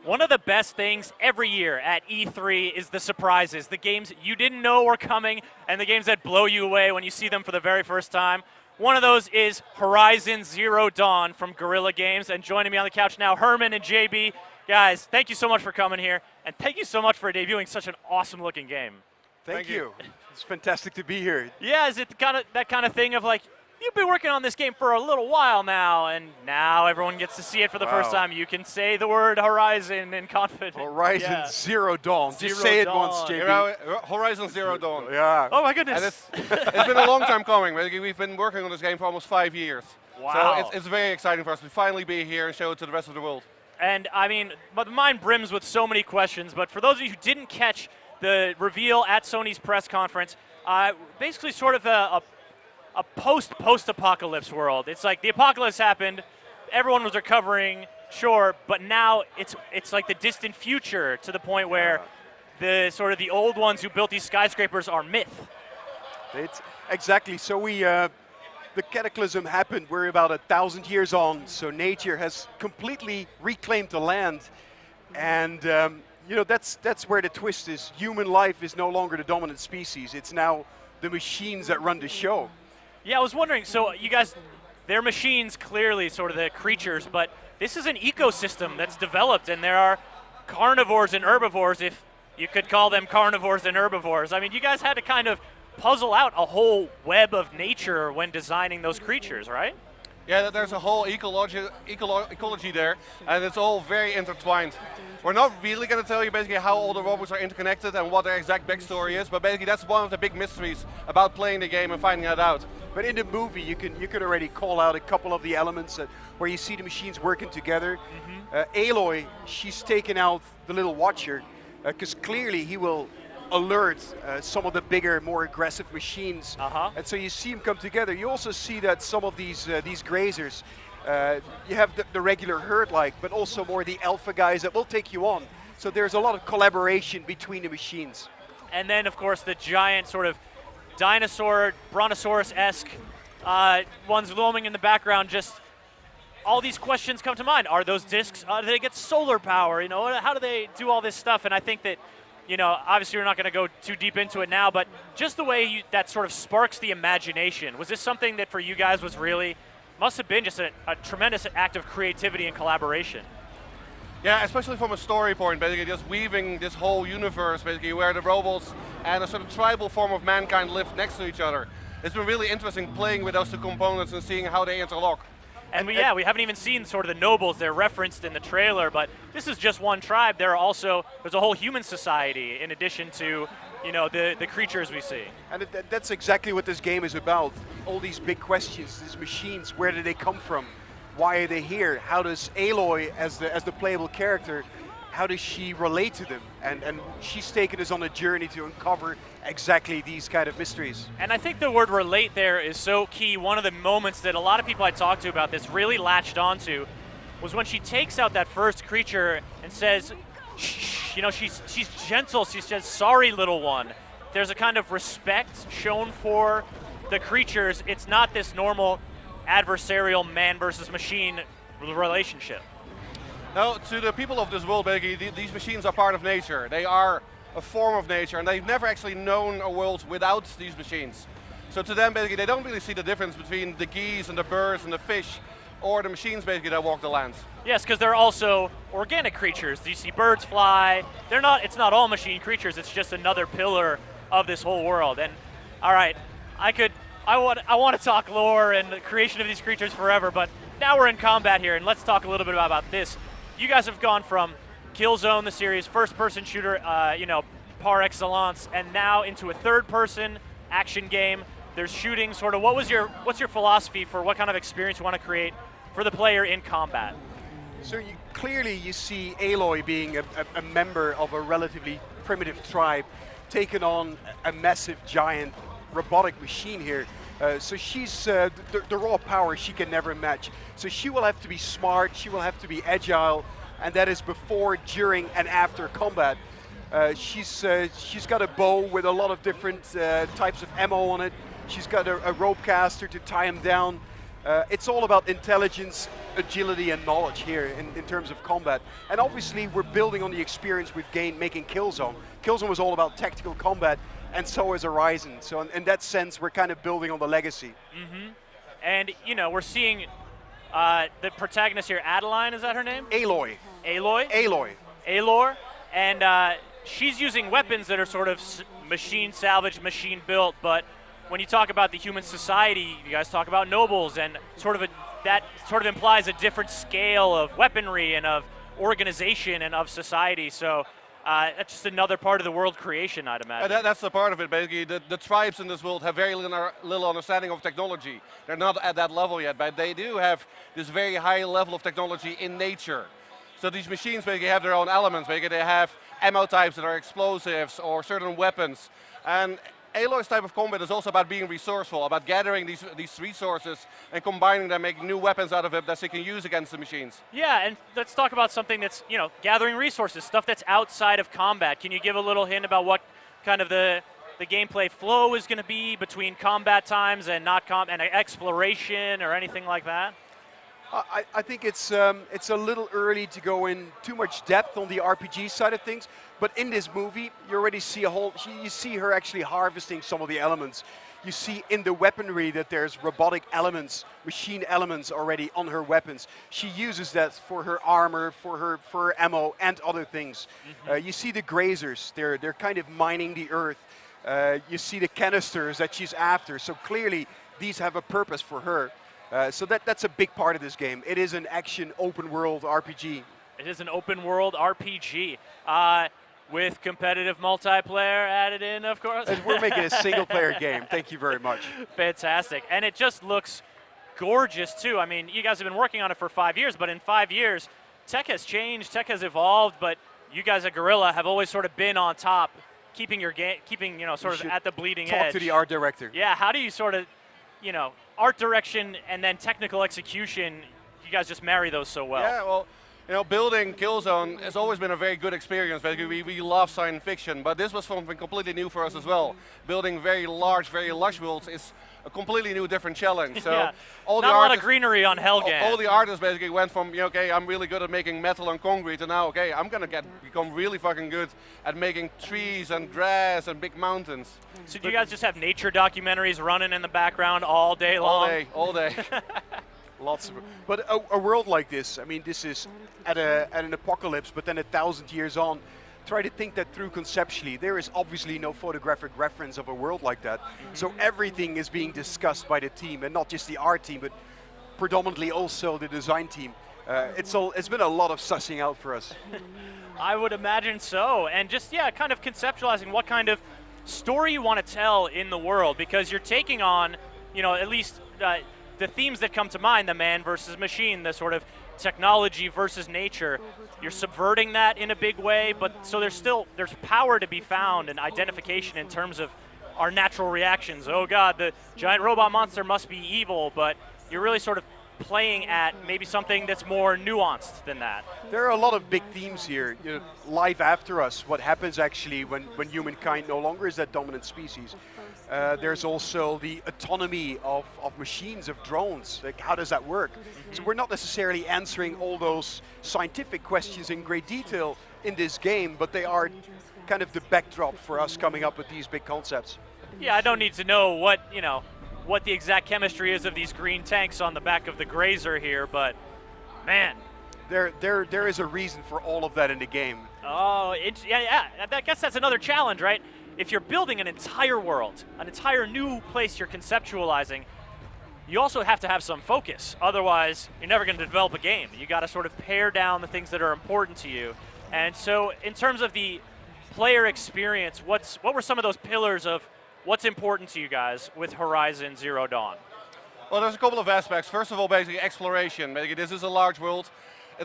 One of the best things every year at E3 is the surprises, the games you didn't know were coming, and the games that blow you away when you see them for the very first time. One of those is Horizon Zero Dawn from Guerrilla Games, and joining me on the couch now, Herman and JB. Guys, thank you so much for coming here, and thank you so much for debuting such an awesome-looking game. Thank you. It's fantastic to be here. Yeah, is it that kind of thing of like, you've been working on this game for a little while now, and now everyone gets to see it for the first time. You can say the word Horizon in confidence. Horizon Zero Dawn. Just say it once, JB. Horizon Zero Dawn. Yeah. Oh my goodness. And it's been a long time coming. We've been working on this game for almost 5 years. Wow. So it's very exciting for us to finally be here and show it to the rest of the world. And I mean, my mind brims with so many questions, but for those of you who didn't catch the reveal at Sony's press conference, basically sort of a post-apocalypse world. It's like the apocalypse happened, everyone was recovering, sure, but now it's like the distant future to the point where the old ones who built these skyscrapers are myth. Exactly. So the cataclysm happened. We're about 1,000 years on, so nature has completely reclaimed the land, and you know that's where the twist is. Human life is no longer the dominant species. It's now the machines that run the show. Yeah, I was wondering, so you guys, they're machines, clearly, sort of the creatures, but this is an ecosystem that's developed, and there are carnivores and herbivores, if you could call them carnivores and herbivores. I mean, you guys had to kind of puzzle out a whole web of nature when designing those creatures, right? Yeah, there's a whole ecology there, and it's all very intertwined. We're not really going to tell you basically how all the robots are interconnected and what their exact backstory is, but basically that's one of the big mysteries about playing the game and finding that out. But in the movie, you could already call out a couple of the elements where you see the machines working together. Aloy, she's taken out the little watcher, because clearly he will alert some of the bigger, more aggressive machines. And so you see them come together. You also see that some of these grazers, you have the regular herd-like, but also more the alpha guys that will take you on. So there's a lot of collaboration between the machines. And then, of course, the giant sort of dinosaur, brontosaurus-esque ones looming in the background. Just all these questions come to mind. Are those discs, do they get solar power? You know, how do they do all this stuff? And I think that, you know, obviously we're not going to go too deep into it now, but just the way that sort of sparks the imagination. Was this something that for you guys was really, must have been just a tremendous act of creativity and collaboration? Yeah, especially from a story point, basically just weaving this whole universe, basically where the robots and a sort of tribal form of mankind live next to each other. It's been really interesting playing with those two components and seeing how they interlock. And we haven't even seen sort of the nobles. They're referenced in the trailer, but this is just one tribe. There's a whole human society in addition to, you know, the creatures we see. And that's exactly what this game is about. All these big questions, these machines, where do they come from? Why are they here? How does Aloy, as the playable character, how does she relate to them? And she's taken us on a journey to uncover exactly these kind of mysteries. And I think the word relate there is so key. One of the moments that a lot of people I talked to about this really latched onto was when she takes out that first creature and says, shh, you know, she's gentle. She says, sorry, little one. There's a kind of respect shown for the creatures. It's not this normal adversarial man versus machine relationship. Now, to the people of this world, basically, these machines are part of nature. They are a form of nature, and they've never actually known a world without these machines. So to them, basically, they don't really see the difference between the geese and the birds and the fish, or the machines, basically, that walk the lands. Yes, because they're also organic creatures. You see birds fly. It's not all machine creatures. It's just another pillar of this whole world. And all right, I want to talk lore and the creation of these creatures forever, but now we're in combat here, and let's talk a little bit about this. You guys have gone from Killzone, the series, first-person shooter, you know, par excellence, and now into a third-person action game. There's shooting, sort of. What's your philosophy for what kind of experience you want to create for the player in combat? So clearly you see Aloy being a member of a relatively primitive tribe, taking on a massive, giant robotic machine here. So she's the raw power she can never match. So she will have to be smart, she will have to be agile, and that is before, during, and after combat. She's got a bow with a lot of different types of ammo on it. She's got a rope caster to tie him down. It's all about intelligence, agility, and knowledge here in terms of combat. And obviously, we're building on the experience we've gained making Killzone. Killzone was all about tactical combat, and so is Horizon. So in that sense, we're kind of building on the legacy. And, you know, we're seeing the protagonist here, Adeline, is that her name? Aloy. Aloy? Aloy. Alor. And she's using weapons that are sort of machine salvaged, machine built, but when you talk about the human society, you guys talk about nobles, and that sort of implies a different scale of weaponry and of organization and of society. So that's just another part of the world creation, I'd imagine. That's the part of it, basically. The tribes in this world have very little understanding of technology. They're not at that level yet, but they do have this very high level of technology in nature. So these machines basically have their own elements. Basically, they have ammo types that are explosives or certain weapons. And Aloy's type of combat is also about being resourceful, about gathering these resources and combining them, making new weapons out of it that they can use against the machines. Yeah, and let's talk about something that's, you know, gathering resources, stuff that's outside of combat. Can you give a little hint about what kind of the gameplay flow is going to be between combat times and and exploration or anything like that? I think it's a little early to go in too much depth on the RPG side of things, but in this movie, you already see you see her actually harvesting some of the elements. You see in the weaponry that there's robotic elements, machine elements already on her weapons. She uses that for her armor, for her ammo, and other things. You see the grazers; they're kind of mining the earth. You see the canisters that she's after. So clearly, these have a purpose for her. So that's a big part of this game. It is an action open world RPG. It is an open world RPG with competitive multiplayer added in, of course. And we're making a single player game. Thank you very much. Fantastic. And it just looks gorgeous too. I mean, you guys have been working on it for 5 years, but in 5 years, tech has changed, tech has evolved, but you guys at Guerrilla have always sort of been on top, keeping your game, you know, sort of at the bleeding edge. Talk to the art director. Yeah, how do you sort of, you know, art direction and then technical execution, you guys just marry those so well. Yeah, well, you know, building Killzone has always been a very good experience. Basically, we love science fiction, but this was something completely new for us as well. Building very large, very lush worlds is a completely new, different challenge. So yeah. all Not the a lot of greenery on Helghan. All the artists basically went from, you know, okay, I'm really good at making metal and concrete, and now, okay, I'm gonna become really fucking good at making trees and grass and big mountains. So do you guys just have nature documentaries running in the background all day long? All day. Lots of it. But a world like this, I mean, this is at an apocalypse, but then 1,000 years on. Try to think that through conceptually. There is obviously no photographic reference of a world like that. So everything is being discussed by the team, and not just the art team, but predominantly also the design team. It's been a lot of sussing out for us. I would imagine so. And just, yeah, kind of conceptualizing what kind of story you want to tell in the world, because you're taking on, you know, at least the themes that come to mind, the man versus machine, the sort of technology versus nature. You're subverting that in a big way, but so there's power to be found and identification in terms of our natural reactions. Oh God, the giant robot monster must be evil, but you're really sort of playing at maybe something that's more nuanced than that. There are a lot of big themes here. You know, life after us, what happens actually when humankind no longer is that dominant species. There's also the autonomy of machines, of drones. Like, how does that work? So we're not necessarily answering all those scientific questions in great detail in this game, but they are kind of the backdrop for us coming up with these big concepts. Yeah, I don't need to know what the exact chemistry is of these green tanks on the back of the Grazer here, but man. There is a reason for all of that in the game. Oh, yeah. I guess that's another challenge, right? If you're building an entire world, an entire new place you're conceptualizing, you also have to have some focus. Otherwise, you're never going to develop a game. You got to sort of pare down the things that are important to you. And so, in terms of the player experience, what were some of those pillars of what's important to you guys with Horizon Zero Dawn? Well, there's a couple of aspects. First of all, basically exploration. Basically, this is a large world.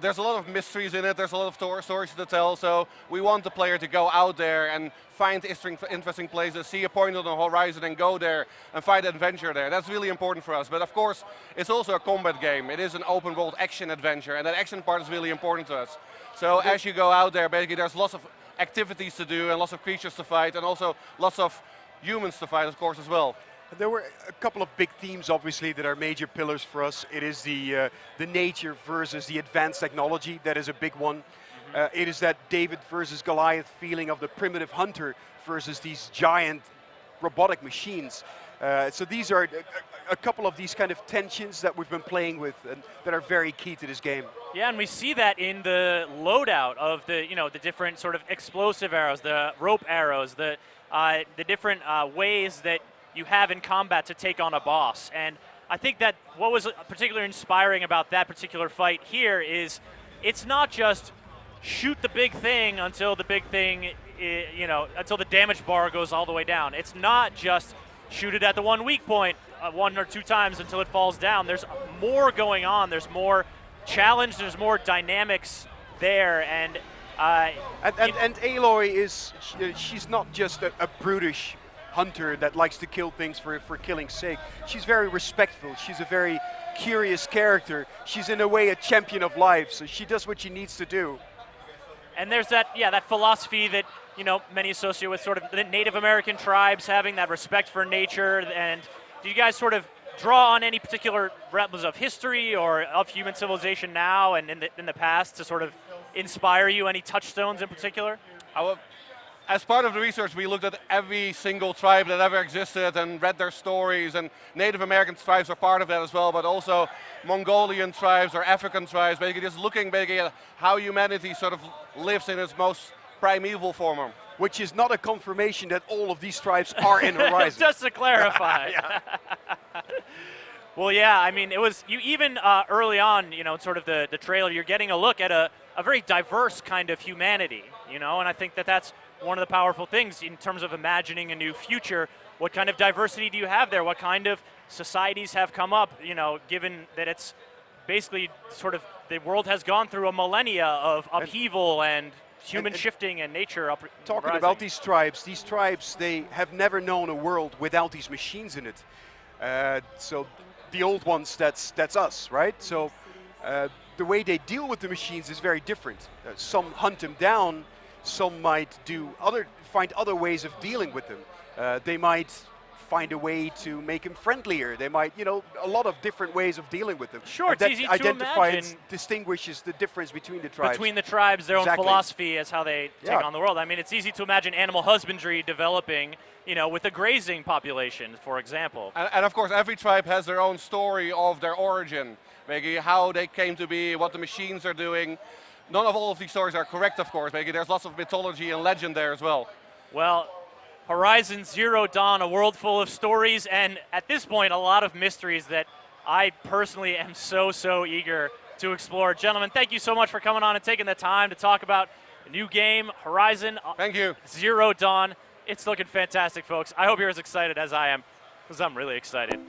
There's a lot of mysteries in it. There's a lot of stories to tell. So we want the player to go out there and find interesting places, see a point on the horizon and go there and find adventure there. That's really important for us. But of course, it's also a combat game. It is an open world action adventure, and that action part is really important to us. So as you go out there, basically there's lots of activities to do and lots of creatures to fight, and also lots of humans to fight, of course, as well. There were a couple of big themes, obviously, that are major pillars for us. It is the nature versus the advanced technology. That is a big one. It is that David versus Goliath feeling of the primitive hunter versus these giant robotic machines. So these are a couple of these kind of tensions that we've been playing with and that are very key to this game. Yeah, and we see that in the loadout of the the different sort of explosive arrows, the rope arrows, the different ways that you have in combat to take on a boss. And I think that what was particularly inspiring about that particular fight here is it's not just shoot the big thing until the big thing, until the damage bar goes all the way down. It's not just shoot it at the one weak point 1 or 2 times until it falls down. There's more going on. There's more challenge. There's more dynamics there. And Aloy she's not just a brutish hunter that likes to kill things for killing's sake. She's very respectful. She's a very curious character. She's in a way a champion of life, so she does what she needs to do. And there's that philosophy that many associate with sort of the Native American tribes having that respect for nature. And do you guys sort of draw on any particular realms of history or of human civilization now and in the past to sort of inspire you? Any touchstones in particular? As part of the research, we looked at every single tribe that ever existed and read their stories, and Native American tribes are part of that as well, but also Mongolian tribes or African tribes, basically just looking at how humanity sort of lives in its most primeval form. Which is not a confirmation that all of these tribes are in Horizon. Just to clarify. Well, yeah, I mean, it was, even early on, sort of the trailer, you're getting a look at a very diverse kind of humanity, and I think that that's one of the powerful things in terms of imagining a new future. What kind of diversity do you have there? What kind of societies have come up, given that it's basically sort of the world has gone through a millennia of upheaval and human shifting and nature talking rising. About these tribes, they have never known a world without these machines in it. So the old ones, that's us, right? So the way they deal with the machines is very different. Some hunt them down. Some might find other ways of dealing with them. They might find a way to make them friendlier. They might, a lot of different ways of dealing with them. Sure, it's easy to imagine. Distinguishes the difference between the tribes. Between the tribes, their Exactly. own philosophy as how they take on the world. I mean, it's easy to imagine animal husbandry developing, with a grazing population, for example. And of course, every tribe has their own story of their origin, maybe how they came to be, what the machines are doing. None of all of these stories are correct, of course. Maybe there's lots of mythology and legend there as well. Well, Horizon Zero Dawn, a world full of stories, and at this point, a lot of mysteries that I personally am so eager to explore. Gentlemen, thank you so much for coming on and taking the time to talk about a new game, Horizon Thank you. Zero Dawn. It's looking fantastic, folks. I hope you're as excited as I am, because I'm really excited.